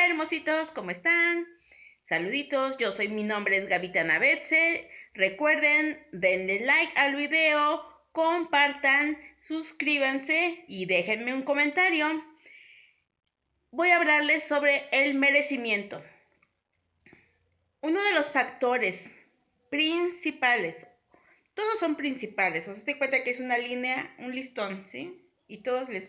Hola hermositos, ¿cómo están? Saluditos, mi nombre es Gavita Navetze. Recuerden, denle like al video, compartan, suscríbanse y déjenme un comentario. Voy a hablarles sobre el merecimiento. Uno de los factores principales, todos son principales, o sea, te cuenta que es una línea, un listón, ¿sí? Y todos le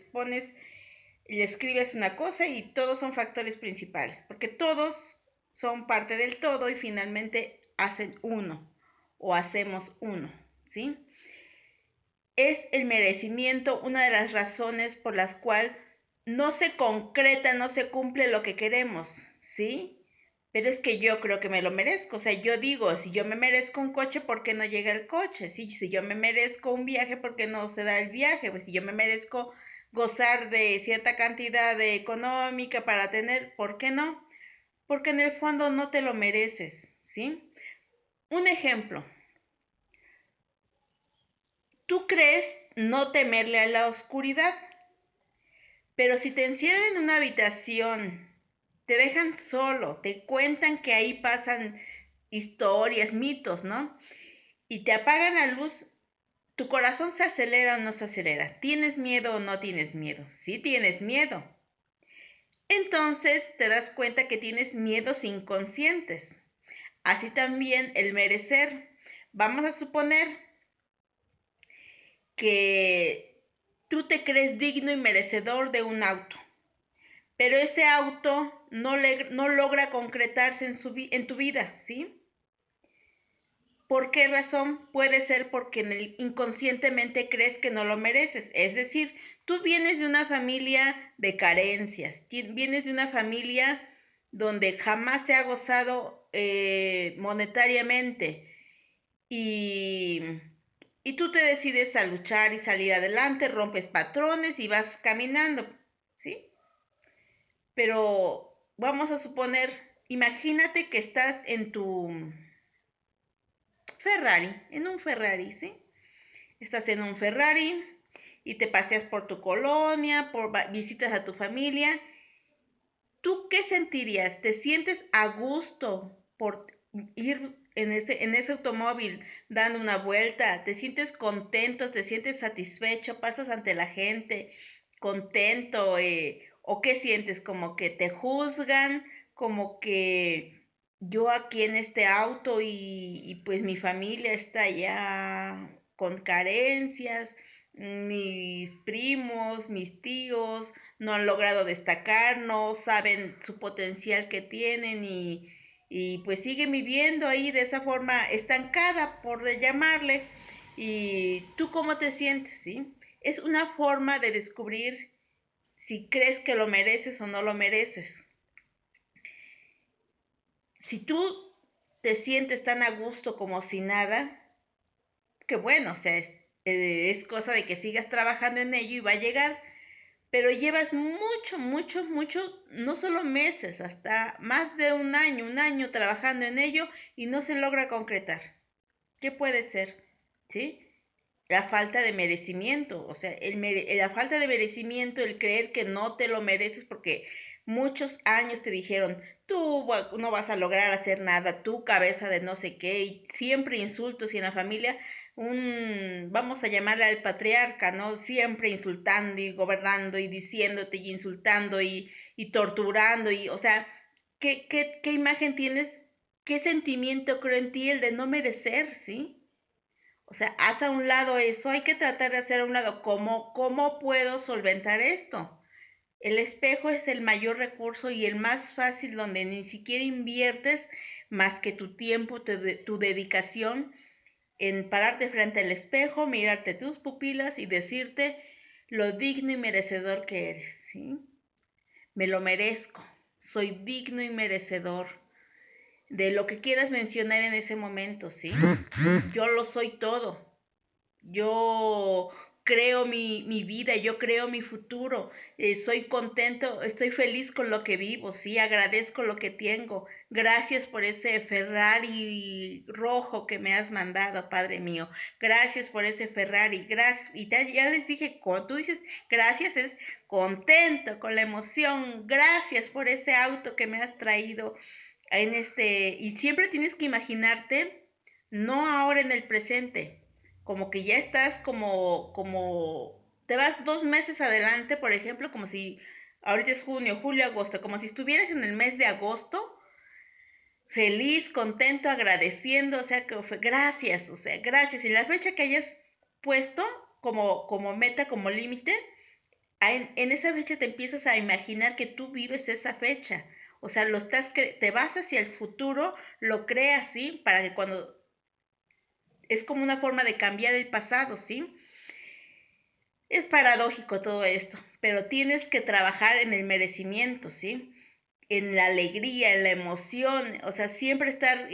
escribes una cosa y todos son factores principales, porque todos son parte del todo y finalmente hacen uno o hacemos uno, ¿sí? Es el merecimiento una de las razones por las cuales no se concreta, no se cumple lo que queremos, ¿sí? Pero es que yo creo que me lo merezco, o sea, yo digo, si yo me merezco un coche, ¿por qué no llega el coche? ¿Sí? Si yo me merezco un viaje, ¿por qué no se da el viaje? Pues si yo me merezco gozar de cierta cantidad de económica para tener, ¿por qué no? Porque en el fondo no te lo mereces, ¿sí? Un ejemplo, tú crees no temerle a la oscuridad, pero si te encierran en una habitación, te dejan solo, te cuentan que ahí pasan historias, mitos, ¿no? Y te apagan la luz, ¿tu corazón se acelera o no se acelera? ¿Tienes miedo o no tienes miedo? Sí tienes miedo. Entonces te das cuenta que tienes miedos inconscientes. Así también el merecer. Vamos a suponer que tú te crees digno y merecedor de un auto, pero ese auto no logra concretarse en tu vida, ¿sí? ¿Por qué razón? Puede ser porque inconscientemente crees que no lo mereces. Es decir, tú vienes de una familia de carencias, vienes de una familia donde jamás se ha gozado monetariamente y, y tú te decides a luchar y salir adelante, rompes patrones y vas caminando, ¿sí? Pero vamos a suponer, imagínate que estás en tu Ferrari, en un Ferrari, ¿sí? Estás en un Ferrari y te paseas por tu colonia, visitas a tu familia. ¿Tú qué sentirías? ¿Te sientes a gusto por ir en ese automóvil dando una vuelta? ¿Te sientes contento? ¿Te sientes satisfecho? ¿Pasas ante la gente contento? ¿O qué sientes? ¿Como que te juzgan? ¿Como que yo aquí en este auto y pues mi familia está ya con carencias? Mis primos, mis tíos no han logrado destacar, no saben su potencial que tienen y pues siguen viviendo ahí de esa forma estancada, por llamarle. ¿Y tú cómo te sientes? ¿Sí? Es una forma de descubrir si crees que lo mereces o no lo mereces. Si tú te sientes tan a gusto como si nada, que bueno, o sea, es cosa de que sigas trabajando en ello y va a llegar, pero llevas mucho, mucho, mucho, no solo meses, hasta más de un año trabajando en ello y no se logra concretar. ¿Qué puede ser? ¿Sí? La falta de merecimiento, o sea, la falta de merecimiento, el creer que no te lo mereces porque muchos años te dijeron, tú no vas a lograr hacer nada, tú cabeza de no sé qué, y siempre insultos y en la familia, vamos a llamarle al patriarca, ¿no? Siempre insultando y gobernando y diciéndote y insultando y torturando, y, o sea, ¿qué imagen tienes? ¿Qué sentimiento creo en ti el de no merecer, sí? O sea, haz a un lado eso, hay que tratar de hacer a un lado cómo puedo solventar esto. El espejo es el mayor recurso y el más fácil donde ni siquiera inviertes más que tu tiempo, tu dedicación en pararte frente al espejo, mirarte tus pupilas y decirte lo digno y merecedor que eres, ¿sí? Me lo merezco, soy digno y merecedor de lo que quieras mencionar en ese momento, ¿sí? Yo lo soy todo. Yo creo mi vida, yo creo mi futuro, soy contento, estoy feliz con lo que vivo, sí, agradezco lo que tengo. Gracias por ese Ferrari rojo que me has mandado, Padre mío. Gracias por ese Ferrari, gracias. Y ya les dije, cuando tú dices gracias es contento, con la emoción. Gracias por ese auto que me has traído y siempre tienes que imaginarte, no ahora en el presente, como que ya estás te vas 2 meses adelante, por ejemplo, como si ahorita es junio, julio, agosto, como si estuvieras en el mes de agosto, feliz, contento, agradeciendo, o sea, que gracias, o sea, gracias. Y la fecha que hayas puesto como meta, como límite, en esa fecha te empiezas a imaginar que tú vives esa fecha. O sea, te vas hacia el futuro, lo creas, ¿sí? Para que cuando es como una forma de cambiar el pasado, ¿sí? Es paradójico todo esto, pero tienes que trabajar en el merecimiento, ¿sí? En la alegría, en la emoción, o sea, siempre estar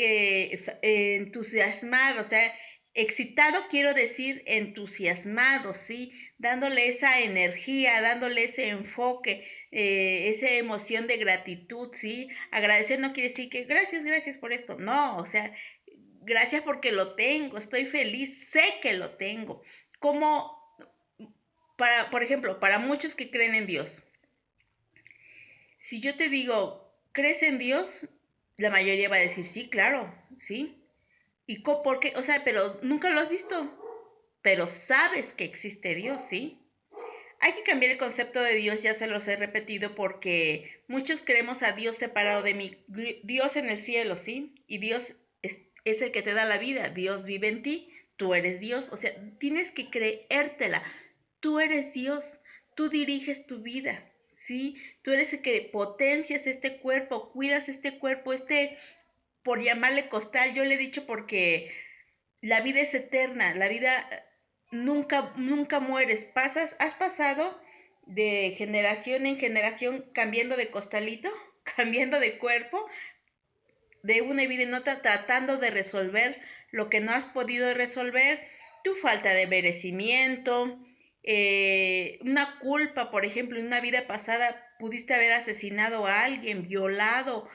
entusiasmado, o sea, excitado quiero decir entusiasmado, ¿sí? Dándole esa energía, dándole ese enfoque, esa emoción de gratitud, ¿sí? Agradecer no quiere decir que gracias, gracias por esto, no, o sea, gracias porque lo tengo, estoy feliz, sé que lo tengo. Como por ejemplo, para muchos que creen en Dios, si yo te digo, ¿crees en Dios? La mayoría va a decir, sí, claro, sí. ¿Y por qué? O sea, pero nunca lo has visto, pero sabes que existe Dios, ¿sí? Hay que cambiar el concepto de Dios, ya se los he repetido, porque muchos creemos a Dios separado de mí. Dios en el cielo, ¿sí? Y Dios es el que te da la vida. Dios vive en ti, tú eres Dios. O sea, tienes que creértela. Tú eres Dios, tú diriges tu vida, ¿sí? Tú eres el que potencias este cuerpo, cuidas este cuerpo, por llamarle costal, yo le he dicho porque la vida es eterna, la vida nunca mueres, has pasado de generación en generación cambiando de costalito, cambiando de cuerpo, de una vida en otra, tratando de resolver lo que no has podido resolver, tu falta de merecimiento, una culpa, por ejemplo, en una vida pasada pudiste haber asesinado a alguien, violado,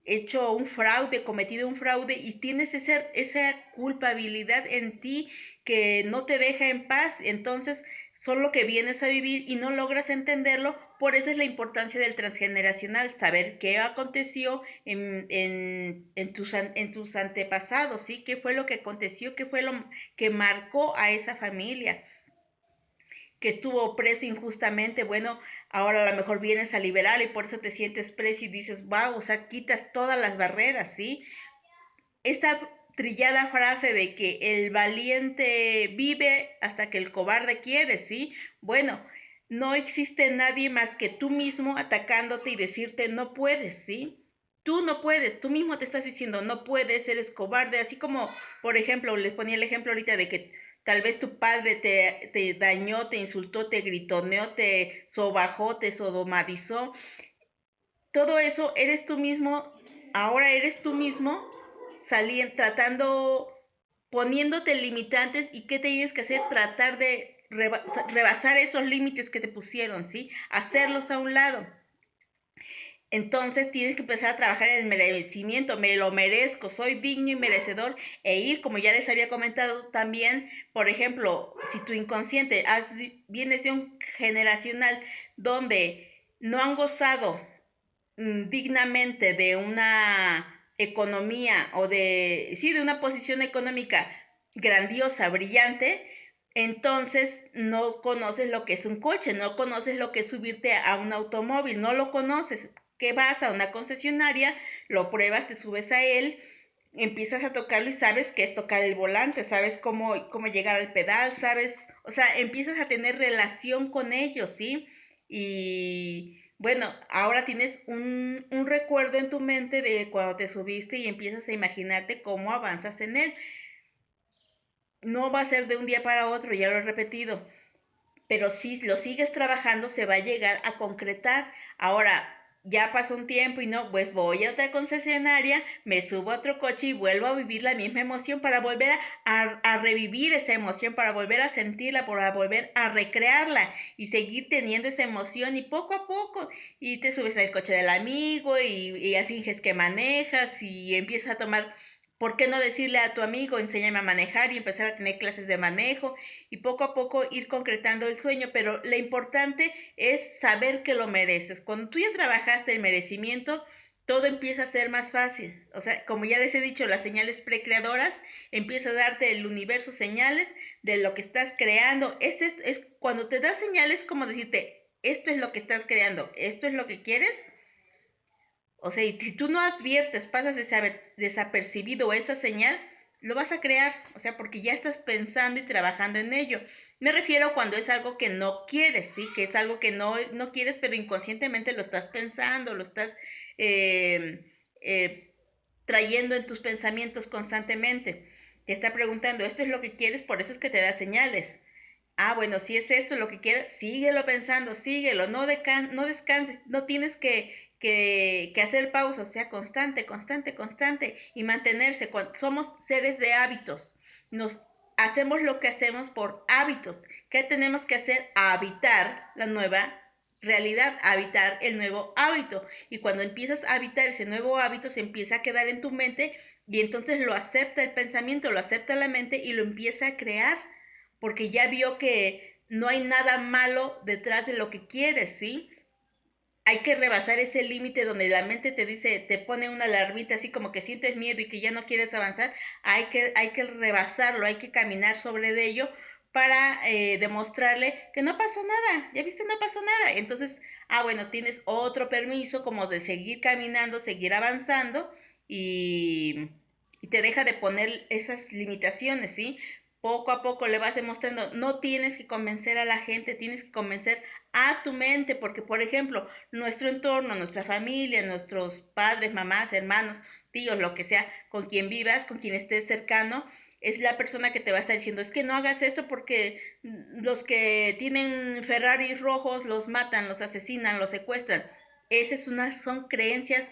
hecho un fraude, cometido un fraude y tienes esa culpabilidad en ti que no te deja en paz, entonces solo que vienes a vivir y no logras entenderlo, por eso es la importancia del transgeneracional, saber qué aconteció en tus antepasados, ¿sí? ¿Qué fue lo que aconteció? ¿Qué fue lo que marcó a esa familia? Que estuvo preso injustamente, bueno, ahora a lo mejor vienes a liberar y por eso te sientes preso y dices, wow, o sea, quitas todas las barreras, ¿sí? Esta trillada frase de que el valiente vive hasta que el cobarde quiere, ¿sí? Bueno, no existe nadie más que tú mismo atacándote y decirte no puedes, ¿sí? Tú no puedes, tú mismo te estás diciendo no puedes, eres cobarde, así como, por ejemplo, les ponía el ejemplo ahorita de que tal vez tu padre te dañó, te insultó, te gritoneó, te sobajó, te sodomizó. Todo eso eres tú mismo, ahora eres tú mismo tratando, poniéndote limitantes y qué tienes que hacer, tratar de rebasar esos límites que te pusieron, ¿sí? Hacerlos a un lado. Entonces tienes que empezar a trabajar en el merecimiento, me lo merezco, soy digno y merecedor e ir, como ya les había comentado también, por ejemplo, si tu inconsciente vienes de un generacional donde no han gozado dignamente de una economía sí, de una posición económica grandiosa, brillante, entonces no conoces lo que es un coche, no conoces lo que es subirte a un automóvil, no lo conoces. Que vas a una concesionaria, lo pruebas, te subes a él, empiezas a tocarlo y sabes que es tocar el volante, sabes cómo llegar al pedal, sabes, o sea, empiezas a tener relación con ellos, ¿sí? Y bueno, ahora tienes un recuerdo en tu mente de cuando te subiste y empiezas a imaginarte cómo avanzas en él. No va a ser de un día para otro, ya lo he repetido, pero si lo sigues trabajando se va a llegar a concretar. Ahora, ya pasó un tiempo y no, pues voy a otra concesionaria, me subo a otro coche y vuelvo a vivir la misma emoción para volver a revivir esa emoción, para volver a sentirla, para volver a recrearla y seguir teniendo esa emoción y poco a poco, y te subes al coche del amigo y ya finges que manejas y empiezas a tomar. ¿Por qué no decirle a tu amigo, enséñame a manejar y empezar a tener clases de manejo y poco a poco ir concretando el sueño? Pero lo importante es saber que lo mereces. Cuando tú ya trabajaste el merecimiento, todo empieza a ser más fácil. O sea, como ya les he dicho, las señales precreadoras, empieza a darte el universo señales de lo que estás creando. Es cuando te da señales como decirte, esto es lo que estás creando, esto es lo que quieres. O sea, y si tú no adviertes, pasas desapercibido esa señal, lo vas a crear, o sea, porque ya estás pensando y trabajando en ello. Me refiero cuando es algo que no quieres, ¿sí? Que es algo que no quieres, pero inconscientemente lo estás pensando, lo estás eh, eh, trayendo en tus pensamientos constantemente. Te está preguntando, ¿esto es lo que quieres? Por eso es que te da señales. Ah, bueno, si es esto lo que quieres, síguelo pensando, síguelo, no descanses, no tienes que hacer pausas, o sea, constante, constante, constante y mantenerse. Somos seres de hábitos, nos hacemos lo que hacemos por hábitos. ¿Qué tenemos que hacer? Habitar la nueva realidad, habitar el nuevo hábito. Y cuando empiezas a habitar ese nuevo hábito, se empieza a quedar en tu mente y entonces lo acepta el pensamiento, lo acepta la mente y lo empieza a crear porque ya vio que no hay nada malo detrás de lo que quieres, ¿sí? Hay que rebasar ese límite donde la mente te dice, te pone una alarmita así como que sientes miedo y que ya no quieres avanzar. Hay que rebasarlo, hay que caminar sobre de ello para demostrarle que no pasa nada, ya viste, no pasa nada. Entonces, bueno, tienes otro permiso como de seguir caminando, seguir avanzando y te deja de poner esas limitaciones, ¿sí? Poco a poco le vas demostrando, no tienes que convencer a la gente, tienes que convencer a tu mente, porque por ejemplo, nuestro entorno, nuestra familia, nuestros padres, mamás, hermanos, tíos, lo que sea, con quien vivas, con quien estés cercano, es la persona que te va a estar diciendo, es que no hagas esto porque los que tienen Ferraris rojos los matan, los asesinan, los secuestran. Son creencias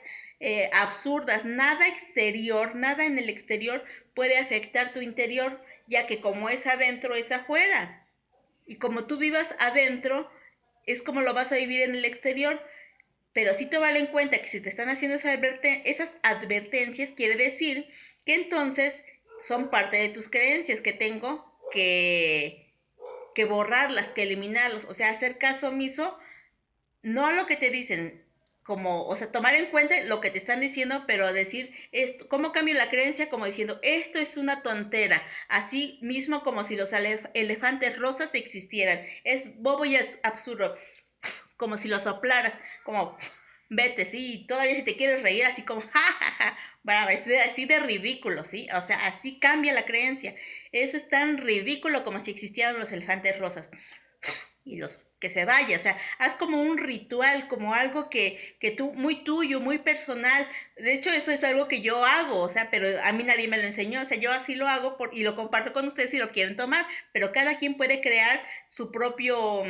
absurdas. Nada exterior, nada en el exterior puede afectar tu interior, ya que como es adentro, es afuera. Y como tú vivas adentro, es como lo vas a vivir en el exterior. Pero sí te vale en cuenta que si te están haciendo esas advertencias, quiere decir que entonces son parte de tus creencias que tengo que borrarlas, que eliminarlos. O sea, hacer caso omiso, no a lo que te dicen, como, o sea, tomar en cuenta lo que te están diciendo, pero decir esto, ¿cómo cambio la creencia? Como diciendo, esto es una tontera, así mismo como si los elefantes rosas existieran, es bobo y es absurdo, como si lo soplaras, como vete, sí, todavía si te quieres reír así como, jajaja, brava, así de ridículo, ¿sí? O sea, así cambia la creencia. Eso es tan ridículo como si existieran los elefantes rosas y los que se vaya, o sea, haz como un ritual, como algo que tú, muy tuyo, muy personal. De hecho, eso es algo que yo hago, o sea, pero a mí nadie me lo enseñó, o sea, yo así lo hago y lo comparto con ustedes si lo quieren tomar, pero cada quien puede crear su propio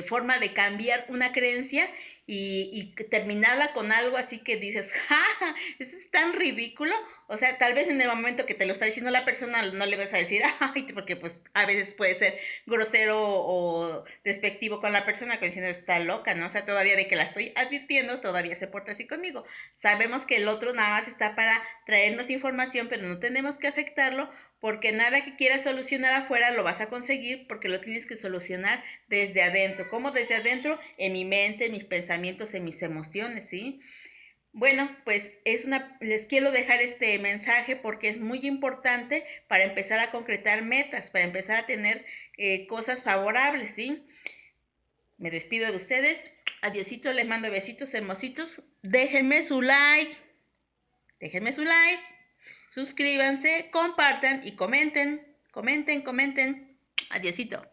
forma de cambiar una creencia y terminarla con algo así que dices, ¡ja! Eso es tan ridículo. O sea, tal vez en el momento que te lo está diciendo la persona no le vas a decir, ¡ay! Porque pues a veces puede ser grosero o despectivo con la persona que diciendo está loca, ¿no? O sea, todavía de que la estoy advirtiendo, todavía se porta así conmigo. Sabemos que el otro nada más está para traernos información, pero no tenemos que afectarlo porque nada que quieras solucionar afuera lo vas a conseguir porque lo tienes que solucionar desde adentro. ¿Cómo desde adentro? En mi mente, en mis pensamientos, en mis emociones, ¿sí? Bueno, pues les quiero dejar este mensaje porque es muy importante para empezar a concretar metas, para empezar a tener cosas favorables, ¿sí? Me despido de ustedes. Adiosito, les mando besitos hermositos. Déjenme su like, suscríbanse, compartan y comenten. Comenten, comenten. Adiosito.